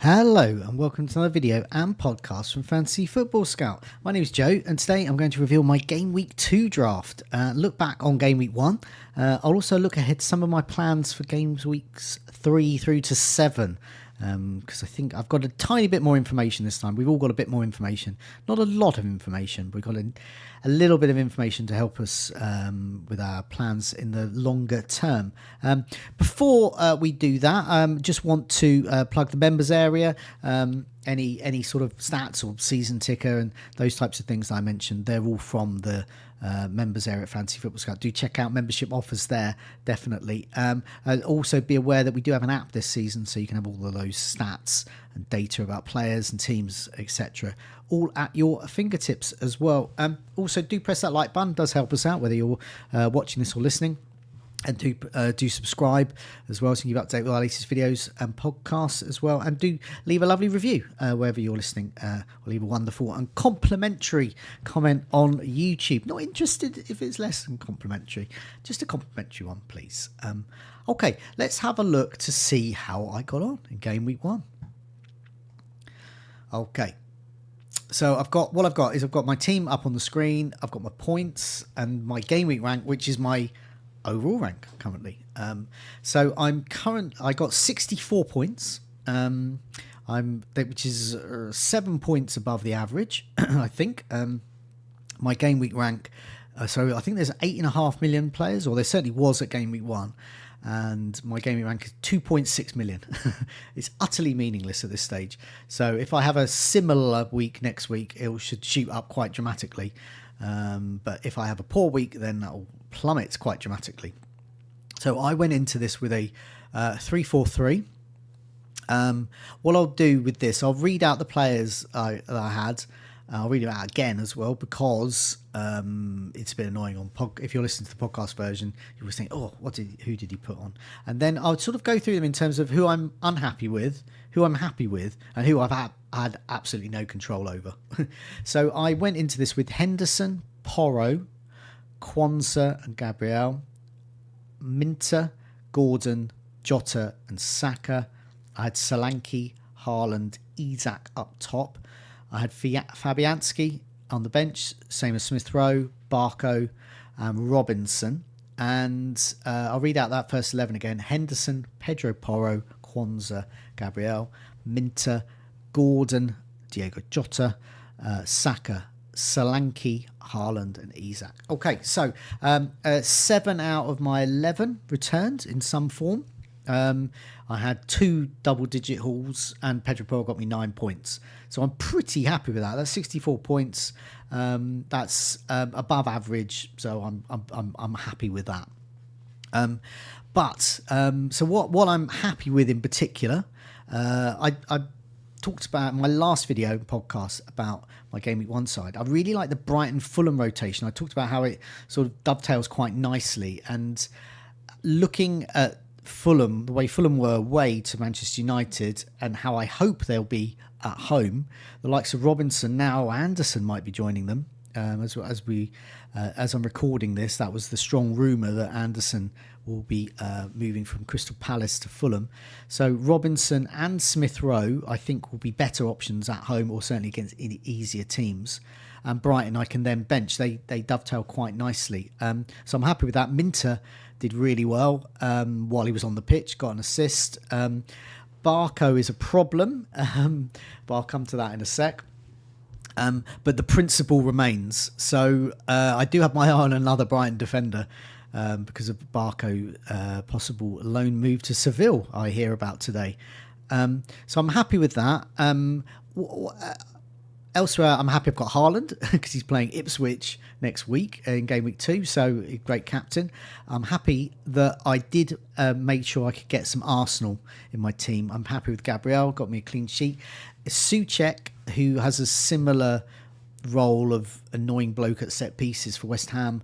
Hello and welcome to another video and podcast from Fantasy Football Scout. My name is Joe and today I'm going to reveal my Game Week 2 draft, look back on Game Week 1. I'll also look ahead to some of my plans for Games Weeks 3 through to 7 because I think I've got a tiny bit more information this time. We've all got a bit more information. Not a lot of information. We've got a little bit of information to help us with our plans in the longer term. Before we do that, just want to plug the members area. Any sort of stats or season ticker and those types of things that I mentioned, they're all from the members area at Fantasy Football Scout. Do check out membership offers there, definitely. Also be aware that we do have an app this season, so you can have all of those stats and data about players and teams, etc., all at your fingertips as well. Also, do press that like button, does help us out, whether you're watching this or listening. And do subscribe as well, so you can keep updated with our latest videos and podcasts as well. And do leave a lovely review wherever you're listening, or leave a wonderful and complimentary comment on YouTube. Not interested if it's less than complimentary, just a complimentary one, please. Okay, let's have a look to see how I got on in Game Week 1. Okay. So I've got my team up on the screen. I've got my points and my Game Week rank, which is my overall rank currently. So I got 64 points, which is 7 points above the average. I think my Game Week rank, so I think there's 8.5 million players, or there certainly was at Game Week 1, and my Game Week rank is 2.6 million. It's utterly meaningless at this stage. So if I have a similar week next week, it should shoot up quite dramatically. But if I have a poor week, then that'll plummet quite dramatically. So I went into this with a 3-4-3. What I'll do with this, I'll read out the players that I had. I'll read it out again as well, because it's a bit annoying on if you're listening to the podcast version, you will think, oh, who did he put on? And then I'll sort of go through them in terms of who I'm unhappy with, who I'm happy with, and who I've had absolutely no control over. So I went into this with Henderson, Porro, Kwanzaa and Gabriel, Minter, Gordon, Jota and Saka. I had Solanke, Haaland, Isak up top. I had Fabianski on the bench, same as Smith Rowe, Barco, Robinson. And I'll read out that first 11 again. Henderson, Pedro Porro, Kwanzaa, Gabriel, Minter, Gordon, Diego Jota, Saka, Solanke, Haaland and Isak. Okay, so 7 out of my 11 returned in some form. I had 2 double-digit hauls, and Pedro Porro got me 9 points. So I'm pretty happy with that. That's 64 points. That's above average, so I'm happy with that. So what I'm happy with in particular, I talked about in my last video podcast about my Game Week 1 side. I really like the Brighton-Fulham rotation. I talked about how it sort of dovetails quite nicely, and looking at Fulham, the way Fulham were away to Manchester United, and how I hope they'll be at home. The likes of Robinson, now Anderson might be joining them. As I'm recording this, that was the strong rumour that Anderson will be moving from Crystal Palace to Fulham. So Robinson and Smith Rowe, I think, will be better options at home, or certainly against easier teams. And Brighton, I can then bench. They dovetail quite nicely. So I'm happy with that. Minter did really well while he was on the pitch, got an assist. Barco is a problem, but I'll come to that in a sec. But the principle remains. So I do have my eye on another Brighton defender because of Barco, possible loan move to Seville I hear about today. So I'm happy with that. Elsewhere, I'm happy I've got Haaland because he's playing Ipswich next week in Game Week 2, so great captain. I'm happy that I did make sure I could get some Arsenal in my team. I'm happy with Gabriel, got me a clean sheet. Souček, who has a similar role of annoying bloke at set pieces for West Ham,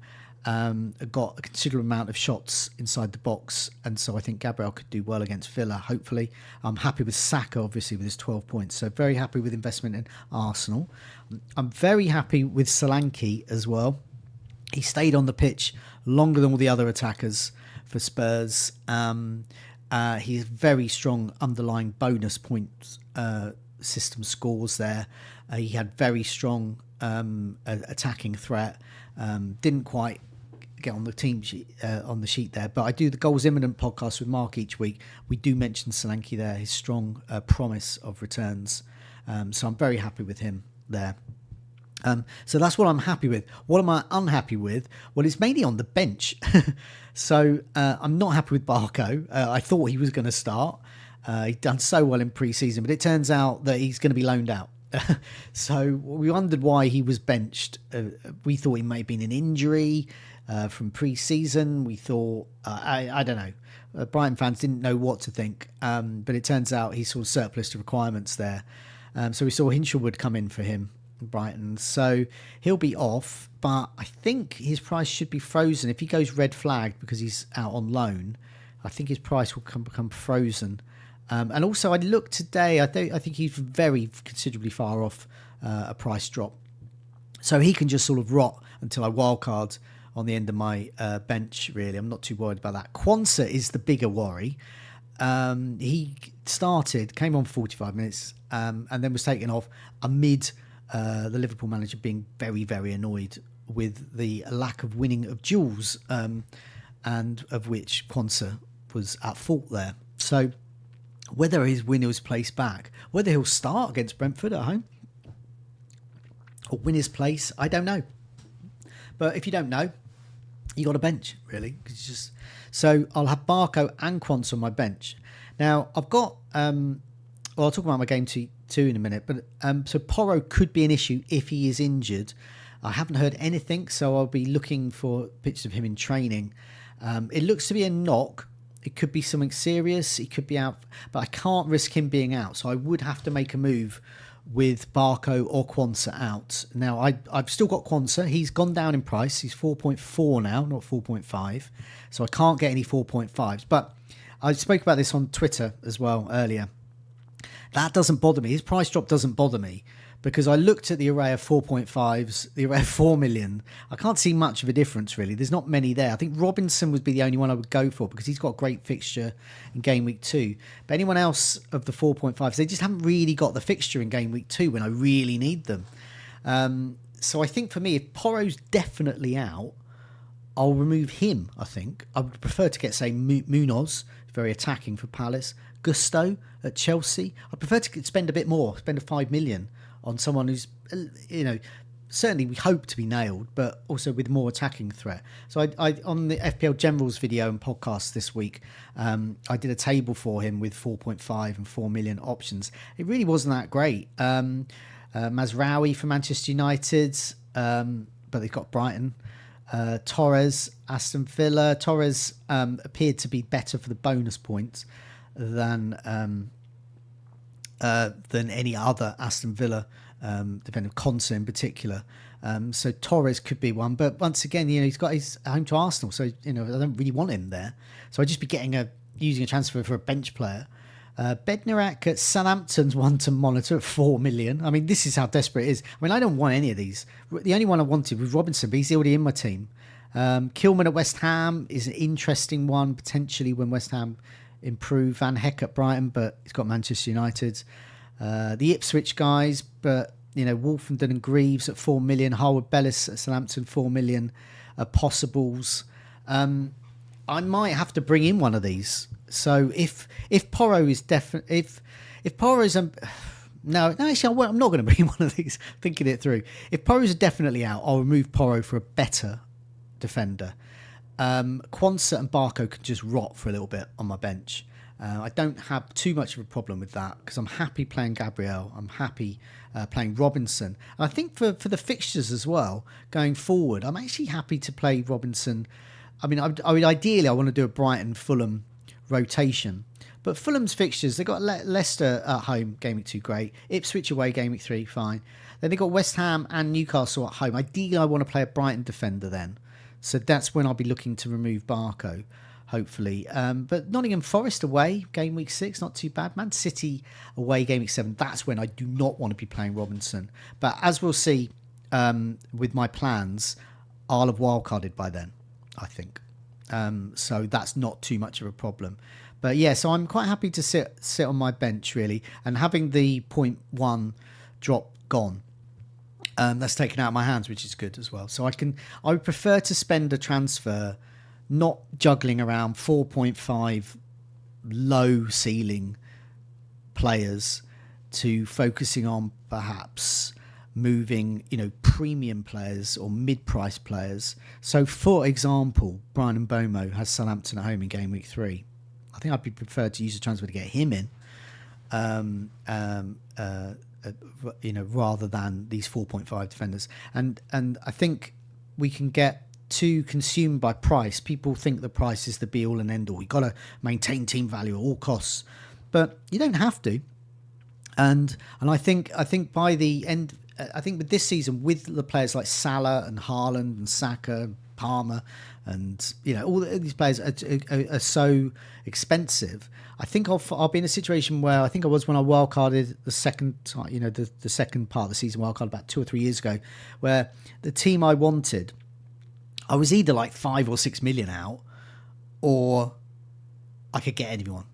got a considerable amount of shots inside the box, and so I think Gabriel could do well against Villa, hopefully. I'm happy with Saka, obviously, with his 12 points, so very happy with investment in Arsenal. I'm very happy with Solanke as well. He stayed on the pitch longer than all the other attackers for Spurs. He has very strong underlying bonus points system scores there. He had very strong attacking threat. Didn't quite get on the team sheet, on the sheet there, but I do the Goals Imminent podcast with Mark each week. We do mention Solanke there, his strong promise of returns. So I'm very happy with him there. So that's what I'm happy with. What am I unhappy with? Well, it's mainly on the bench. So I'm not happy with Barco. I thought he was going to start. He'd done so well in pre-season, but it turns out that he's going to be loaned out. So we wondered why he was benched. We thought he may have been an injury from pre-season. We thought, I don't know. Brighton fans didn't know what to think, but it turns out he sort of surplus to requirements there. So we saw Hinshelwood come in for him, Brighton. So he'll be off, but I think his price should be frozen. If he goes red flagged because he's out on loan, I think his price will become frozen. And also, I looked today, I think he's very considerably far off a price drop. So he can just sort of rot until I wildcard on the end of my bench, really. I'm not too worried about that. Quansah is the bigger worry. He came on 45 minutes, and then was taken off amid the Liverpool manager being very, very annoyed with the lack of winning of duels, and of which Quansah was at fault there. So whether his winner was placed back, whether he'll start against Brentford at home or win his place, I don't know. But if you don't know, you got a bench, really. So I'll have Barco and Quansah on my bench. Now I've got I'll talk about my game two in a minute, but so Porro could be an issue if he is injured. I haven't heard anything, so I'll be looking for pictures of him in training. It looks to be a knock. It could be something serious. He could be out, but I can't risk him being out. So I would have to make a move with Barco or Quansah out. Now, I've still got Quansah. He's gone down in price. He's 4.4 now, not 4.5. So I can't get any 4.5s. But I spoke about this on Twitter as well earlier. That doesn't bother me. His price drop doesn't bother me because I looked at the array of 4.5s, the array of 4 million. I can't see much of a difference, really. There's not many there. I think Robinson would be the only one I would go for because he's got a great fixture in game week 2. But anyone else of the 4.5s, they just haven't really got the fixture in game week 2 when I really need them. So I think for me, if Porro's definitely out, I'll remove him, I think. I would prefer to get, say, Munoz, very attacking for Palace. Gusto at Chelsea. I prefer to spend a bit more, spend a 5 million on someone who's, certainly we hope to be nailed, but also with more attacking threat. So I on the FPL Generals video and podcast this week, I did a table for him with 4.5 and 4 million options. It really wasn't that great. Mazraoui for Manchester United, but they've got Brighton. Torres, Aston Villa. Torres appeared to be better for the bonus points than any other Aston Villa defender, Quansah in particular. So Torres could be one, but once again, he's got his home to Arsenal, so I don't really want him there. So I'd just be using a transfer for a bench player. Bednarak at Southampton's one to monitor at 4 million. I mean, this is how desperate it is. I mean, I don't want any of these. The only one I wanted was Robinson, but he's already in my team. Kilman at West Ham is an interesting one, potentially when West Ham improve. Van Heck at Brighton, but he's got Manchester United. The Ipswich guys, but Wolfenden and Greaves at 4 million. Harwood Bellis at Southampton, 4 million possibles. I might have to bring in one of these. So if Porro is definitely if Porro's no actually I'm not going to bring in one of these. Thinking it through, if Porro's definitely out, I'll remove Porro for a better defender. Quansah and Barco could just rot for a little bit on my bench. I don't have too much of a problem with that because I'm happy playing Gabriel. I'm happy playing Robinson. And I think for the fixtures as well going forward, I'm actually happy to play Robinson. I mean, ideally I want to do a Brighton Fulham rotation, but Fulham's fixtures, they've got Leicester at home game week 2, great. Ipswich away game week 3, fine. Then they've got West Ham and Newcastle at home. Ideally I want to play a Brighton defender then, so that's when I'll be looking to remove Barco, hopefully. But Nottingham Forest away game week 6, not too bad. Man City away game week 7, that's when I do not want to be playing Robinson. But as we'll see with my plans, I'll have wildcarded by then, I think. So that's not too much of a problem. But yeah, so I'm quite happy to sit on my bench really, and having the point 0.1 drop gone. That's taken out of my hands, which is good as well. So I would prefer to spend a transfer not juggling around 4.5 low ceiling players to focusing on perhaps moving, premium players or mid-price players. So, for example, Brian Mbomo has Southampton at home in game week 3. I think I'd be preferred to use a transfer to get him in, rather than these 4.5 defenders. And I think we can get too consumed by price. People think the price is the be-all and end-all. You've got to maintain team value at all costs, but you don't have to. And I think by the end, I think with this season, with the players like Salah and Haaland and Saka and Palmer, and all these players are so expensive. I think I'll be in a situation where I think I was when I wildcarded the second time, the second part of the season wildcard about 2 or 3 years ago, where the team I wanted, I was either like 5 or 6 million out, or I could get anyone.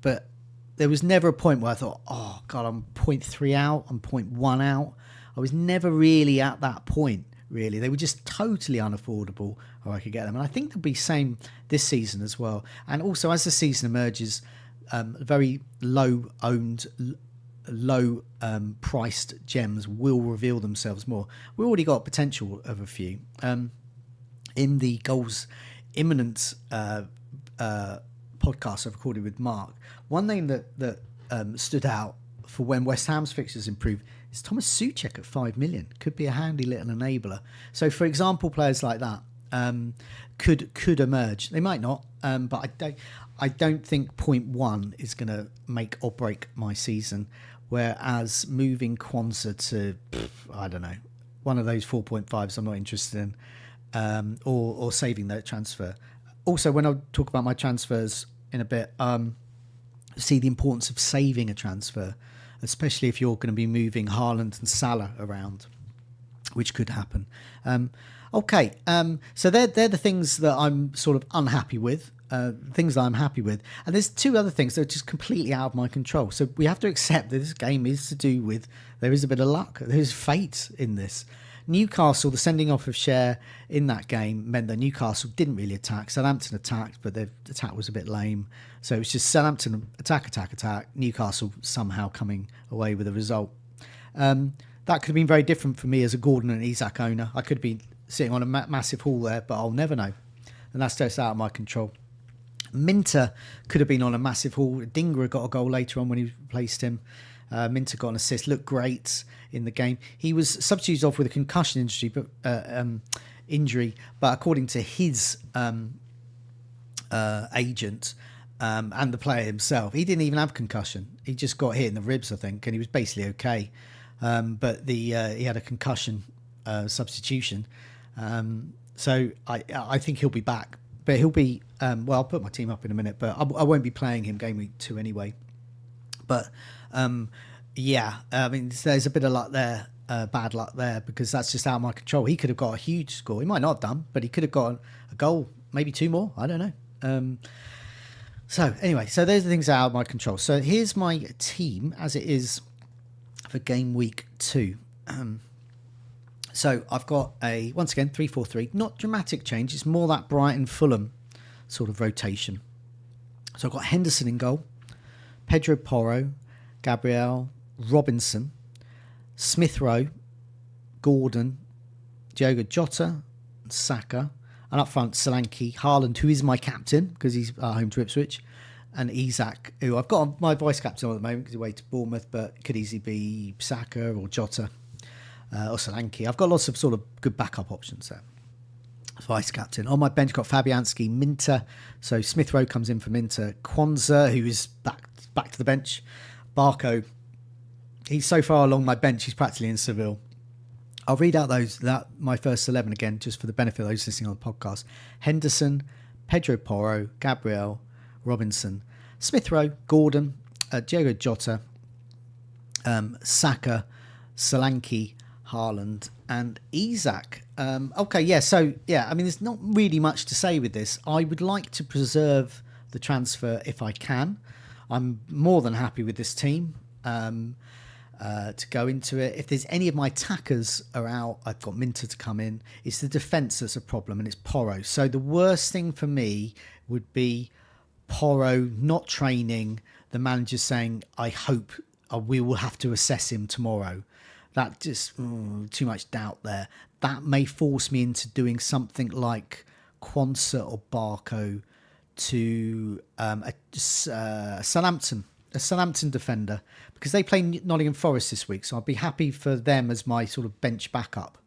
But there was never a point where I thought, oh God, I'm 0.3 out, I'm 0.1 out. I was never really at that point, really. They were just totally unaffordable, or I could get them. And I think they'll be same this season as well. And also, as the season emerges, very low-owned, low-priced gems will reveal themselves more. We've already got potential of a few. In the Goals Imminent podcast I've recorded with Mark, one name that stood out for when West Ham's fixtures improve is Thomas Souček at 5 million. Could be a handy little enabler. So, for example, players like that could emerge. They might not, but I don't think 0.1 is going to make or break my season. Whereas moving Kwanzaa to, I don't know, one of those 4.5s I'm not interested in, or saving that transfer. Also, when I talk about my transfers in a bit, see the importance of saving a transfer, especially if you're going to be moving Haaland and Salah around, which could happen. So they're the things that I'm sort of unhappy with, things that I'm happy with. And there's 2 other things that are just completely out of my control. So we have to accept that this game is to do with, there is a bit of luck, there's fate in this. Newcastle, the sending off of Cher in that game meant that Newcastle didn't really attack. Southampton attacked, but their attack was a bit lame. So it was just Southampton attack, Newcastle somehow coming away with a result. That could have been very different for me as a Gordon and Isak owner. I could be sitting on a massive haul there, but I'll never know. And that's just out of my control. Minter could have been on a massive haul. Dingra got a goal later on when he replaced him. Minter got an assist, looked great in the game. He was substituted off with a concussion injury, but according to his agent and the player himself, he didn't even have concussion. He just got hit in the ribs, I think, and he was basically okay. But he had a concussion substitution. So I think he'll be back. But he'll be, I'll put my team up in a minute, but I won't be playing him game week 2 anyway. But there's a bit of luck there, bad luck there, because that's just out of my control. He could have got a huge score. He might not have done, but he could have got a goal, maybe 2 more. I don't know. So anyway, so those are things out of my control. So here's my team as it is for game week 2. So I've got once again, 3-4-3. Not dramatic change. It's more that Brighton-Fulham sort of rotation. So I've got Henderson in goal, Pedro Porro, Gabriel, Robinson, Smith Rowe, Gordon, Diogo Jota, Saka, and up front Solanke, Haaland, who is my captain because he's home to Ipswich, and Isak, who I've got on my vice captain at the moment because he's away to Bournemouth, but could easily be Saka or Jota or Solanke. I've got lots of sort of good backup options there. Vice captain. On my bench, got Fabianski, Minter. So Smith Rowe comes in for Minter. Kwanzaa, who is back to the bench. Barco, he's so far along my bench, he's practically in Seville. I'll read out my first 11 again, just for the benefit of those listening on the podcast. Henderson, Pedro Porro, Gabriel, Robinson, Smith Rowe, Gordon, Diogo Jota, Saka, Solanke, Haaland, and Isak. So there's not really much to say with this. I would like to preserve the transfer if I can. I'm more than happy with this team to go into it. If there's any of my attackers are out, I've got Minter to come in. It's the defence that's a problem, and it's Porro. So the worst thing for me would be Porro not training, the manager saying, I hope we will have to assess him tomorrow. That just, too much doubt there. That may force me into doing something like Quansah or Barco to a Southampton defender, because they play Nottingham Forest this week, so I'll be happy for them as my sort of bench backup.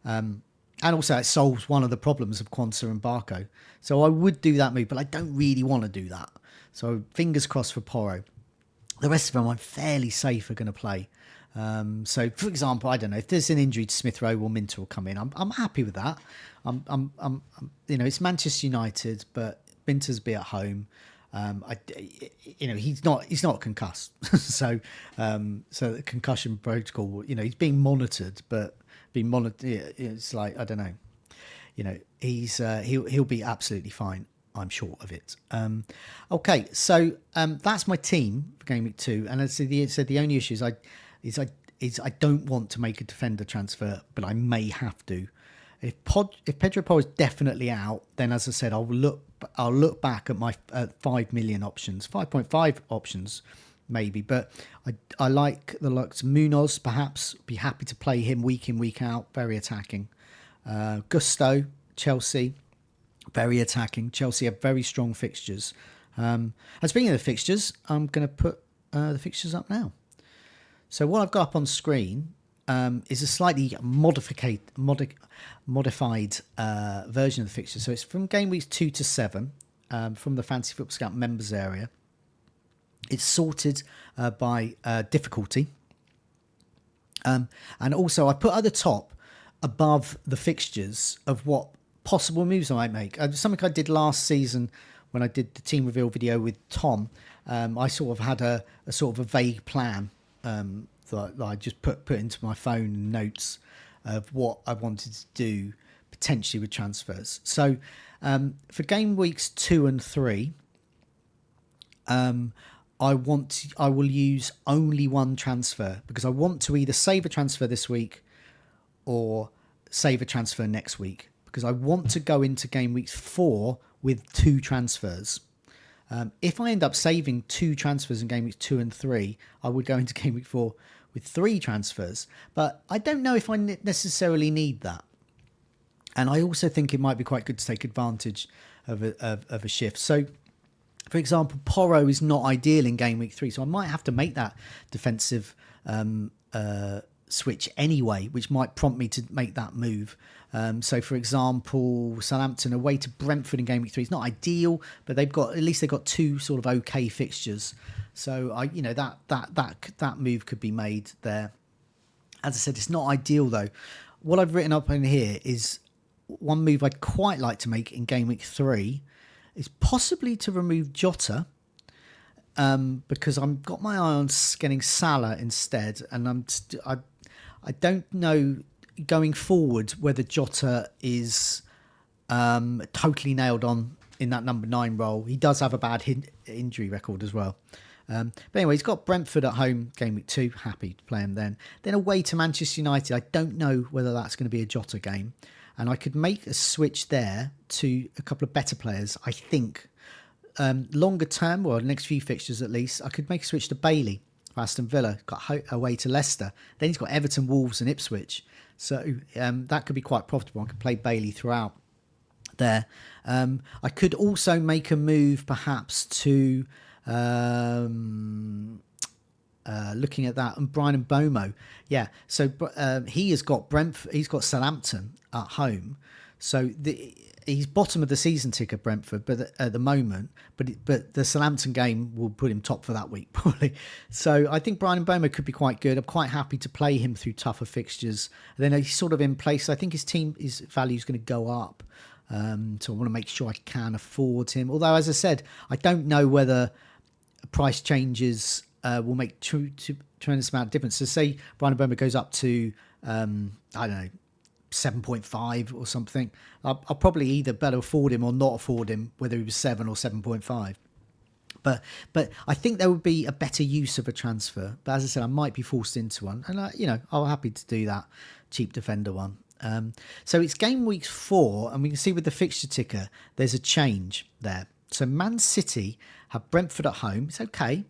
And also it solves one of the problems of Quansah and Barco. So I would do that move, but I don't really want to do that. So fingers crossed for Porro. The rest of them I'm fairly safe are going to play. So for example, I don't know, if there's an injury to Smith Rowe or Minter will come in, I'm happy with that. It's Manchester United, but Minter's be at home. He's not concussed. so the concussion protocol, he's being monitored, but it's like, I don't know, he'll be absolutely fine. I'm sure of it. Okay, so that's my team for Game Week 2, and as I said, the only issue is I don't want to make a defender transfer, but I may have to. If Pedro Porro is definitely out, then as I said, I'll look back at my 5 million options, 5.5 options maybe, but I like the looks. Munoz, perhaps, be happy to play him week in, week out, very attacking. Gusto, Chelsea, very attacking. Chelsea have very strong fixtures. And speaking of the fixtures, I'm going to put the fixtures up now. So what I've got up on screen is a slightly modified version of the fixture. So it's from game weeks 2 to 7 from the Fantasy Football Scout members area. It's sorted by difficulty. And also I put at the top above the fixtures of what possible moves I might make. Something I did last season when I did the team reveal video with Tom. I sort of had a sort of a vague plan that I just put into my phone notes of what I wanted to do potentially with transfers. So for game weeks 2 and 3, I will use only one transfer, because I want to either save a transfer this week or save a transfer next week, because I want to go into game week 4 with 2 transfers. If I end up saving 2 transfers in game weeks 2 and 3, I would go into game week 4 with 3 transfers. But I don't know if I necessarily need that. And I also think it might be quite good to take advantage of a shift. So, for example, Porro is not ideal in game week 3, so I might have to make that defensive switch anyway, which might prompt me to make that move. So, for example, Southampton away to Brentford in game week 3 is not ideal, but they've got 2 sort of okay fixtures. So, that move could be made there. As I said, it's not ideal though. What I've written up in here is one move I'd quite like to make in game week 3 is possibly to remove Jota, because I've got my eye on getting Salah instead, and I don't know going forward whether Jota is totally nailed on in that number 9 role. He does have a bad injury record as well. But anyway, he's got Brentford at home, game week 2. Happy to play him then. Then away to Manchester United. I don't know whether that's going to be a Jota game. And I could make a switch there to a couple of better players, I think. Longer term, or the next few fixtures at least, I could make a switch to Bailey for Aston Villa. Got away to Leicester. Then he's got Everton, Wolves and Ipswich. So that could be quite profitable. I could play Bailey throughout there. I could also make a move perhaps to... looking at that, and Brian Mbomo, so he has got Brentford, he's got Southampton at home, so he's bottom of the season ticker, Brentford, but at the moment, but the Southampton game will put him top for that week probably. So I think Brian Mbomo could be quite good. I'm quite happy to play him through tougher fixtures. And then he's sort of in place. I think his value is going to go up. So I want to make sure I can afford him. Although, as I said, I don't know whether price changes will make tremendous amount of difference. So say Brian Mbomo goes up to, I don't know, 7.5 or something. I'll probably either better afford him or not afford him, whether he was 7 or 7.5. But I think there would be a better use of a transfer. But as I said, I might be forced into one, and I'm happy to do that cheap defender one. So it's game week 4, and we can see with the fixture ticker, there's a change there. So Man City have Brentford at home. It's okay,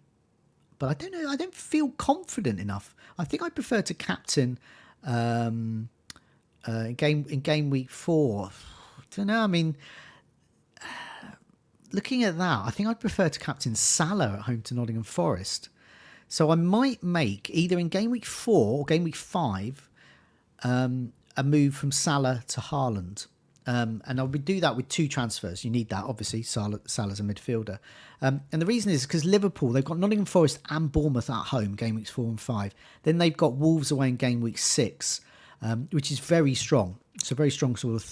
but I don't know. I don't feel confident enough. I think I prefer to captain in game week 4. I don't know. I mean, looking at that, I think I'd prefer to captain Salah at home to Nottingham Forest. So I might make either in game week 4 or game week 5 a move from Salah to Haaland. And I would do that with 2 transfers. You need that, obviously. Salah's a midfielder. And the reason is because Liverpool, they've got Nottingham Forest and Bournemouth at home, game weeks 4 and 5. Then they've got Wolves away in game week 6, which is very strong. It's a very strong sort of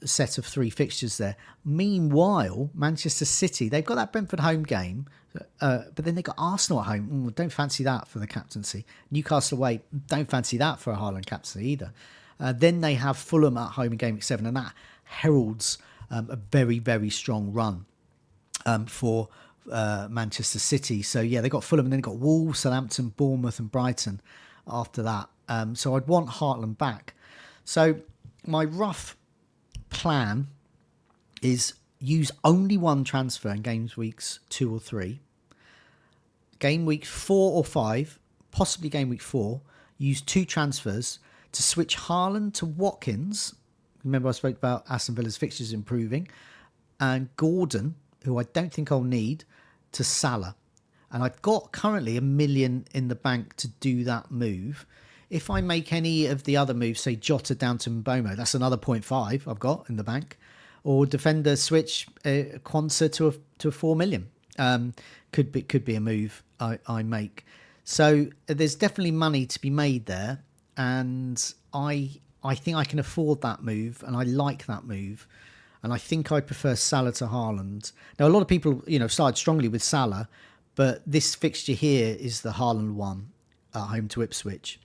set of 3 fixtures there. Meanwhile, Manchester City, they've got that Brentford home game, but then they've got Arsenal at home. Don't fancy that for the captaincy. Newcastle away, don't fancy that for a Haaland captaincy either. Then they have Fulham at home in game week 7, and that heralds a very, very strong run for Manchester City. So yeah, they got Fulham, and then they got Wolves, Southampton, Bournemouth, and Brighton after that. So I'd want Haaland back. So my rough plan is use only 1 transfer in games weeks 2 or 3. Game week 4 or 5, possibly game week 4, use 2 transfers to switch Haaland to Watkins. Remember I spoke about Aston Villa's fixtures improving. And Gordon, who I don't think I'll need, to Salah. And I've got currently $1 million in the bank to do that move. If I make any of the other moves, say Jota down to Mbomo, that's another 0.5 I've got in the bank. Or defender switch Quansah to a 4 million. Could be a move I make. So there's definitely money to be made there. And I think I can afford that move, and I like that move. And I think I prefer Salah to Haaland. Now, a lot of people, started strongly with Salah, but this fixture here is the Haaland one at home to Ipswich.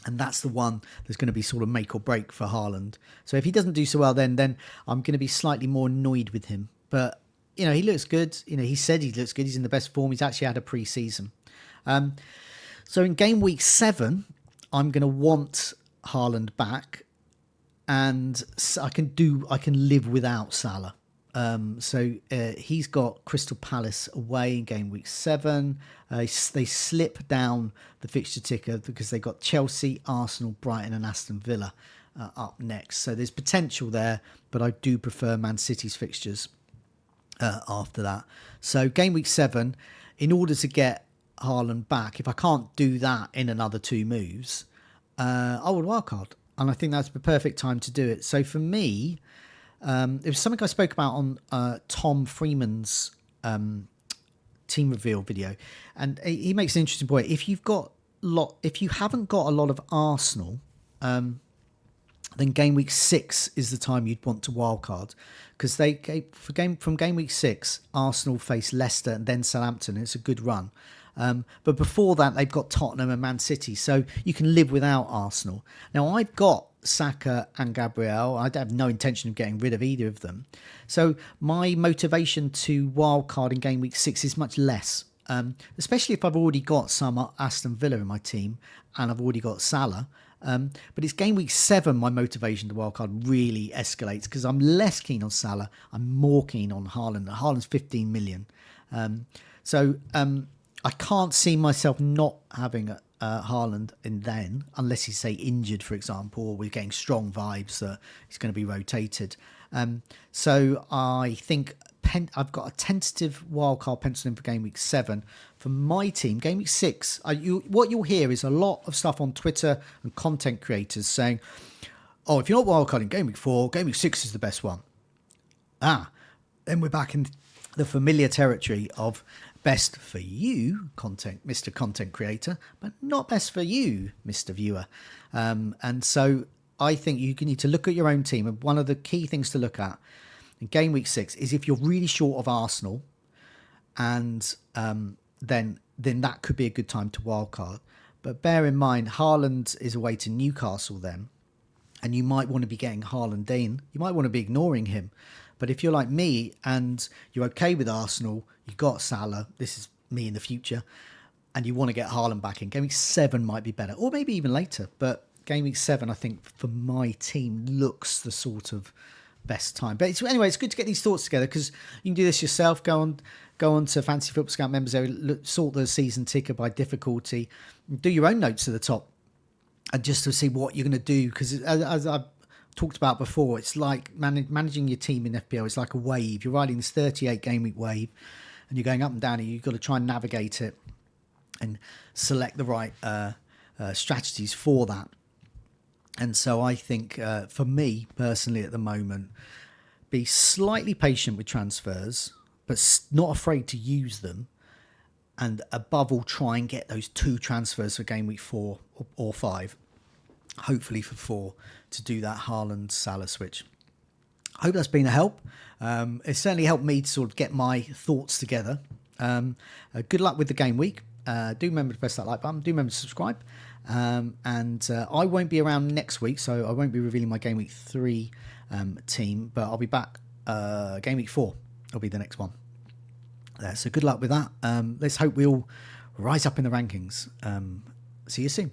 And that's the one that's going to be sort of make or break for Haaland. So if he doesn't do so well, then I'm going to be slightly more annoyed with him. But, he looks good. He said he looks good. He's in the best form. He's actually had a pre-season. So in game week 7, I'm going to want Haaland back, and I can live without Salah. So he's got Crystal Palace away in game week 7. They slip down the fixture ticker because they got Chelsea, Arsenal, Brighton and Aston Villa up next. So there's potential there, but I do prefer Man City's fixtures after that. So game week 7, in order to get Haaland back, if I can't do that in another 2 moves, I would wildcard. And I think that's the perfect time to do it. So for me, it was something I spoke about on Tom Freeman's Team Reveal video, and he makes an interesting point. If you haven't got a lot of Arsenal, then game week 6 is the time you'd want to wildcard, because from game week 6, Arsenal face Leicester and then Southampton. It's a good run. But before that, they've got Tottenham and Man City, so you can live without Arsenal. Now, I've got Saka and Gabriel. I have no intention of getting rid of either of them. So my motivation to wildcard in game week 6 is much less, especially if I've already got some Aston Villa in my team and I've already got Salah. But it's game week 7 my motivation to wildcard really escalates, because I'm less keen on Salah. I'm more keen on Haaland. Haaland's 15 million. I can't see myself not having Haaland in then, unless he's, say, injured, for example, or we're getting strong vibes that he's going to be rotated. So I think I've got a tentative wildcard penciled in for game week 7. For my team, game week 6, what you'll hear is a lot of stuff on Twitter and content creators saying, oh, if you're not wildcarding game week 4, game week 6 is the best one. Then we're back in the familiar territory of best for you, Mr. Content Creator, but not best for you, Mr. Viewer. And so I think you need to look at your own team. And one of the key things to look at in game week 6 is if you're really short of Arsenal, and then that could be a good time to wildcard. But bear in mind, Haaland is away to Newcastle then. and you might want to be getting Haaland in. You might want to be ignoring him. But if you're like me and you're okay with Arsenal, you've got Salah, this is me in the future, and you want to get Haaland back in, Game Week 7 might be better, or maybe even later. But Game Week 7, I think, for my team, looks the sort of best time. But anyway, it's good to get these thoughts together, because you can do this yourself. Go on to Fantasy Football Scout members area, sort the season ticker by difficulty, do your own notes at the top, and just to see what you're going to do. Because as I've talked about before, it's like managing your team in FPL. It's like a wave. You're riding this 38 game week wave, and you're going up and down, and you've got to try and navigate it and select the right strategies for that. And so I think for me personally at the moment, be slightly patient with transfers, but not afraid to use them. And above all, try and get those 2 transfers for game week 4 or 5, hopefully for 4, to do that Haaland Salah switch. I hope that's been a help. It certainly helped me to sort of get my thoughts together. Good luck with the game week. Do remember to press that like button. Do remember to subscribe. And I won't be around next week, so I won't be revealing my game week 3 team, but I'll be back game week 4. Will be the next one. So good luck with that. Let's hope we all rise up in the rankings. See you soon.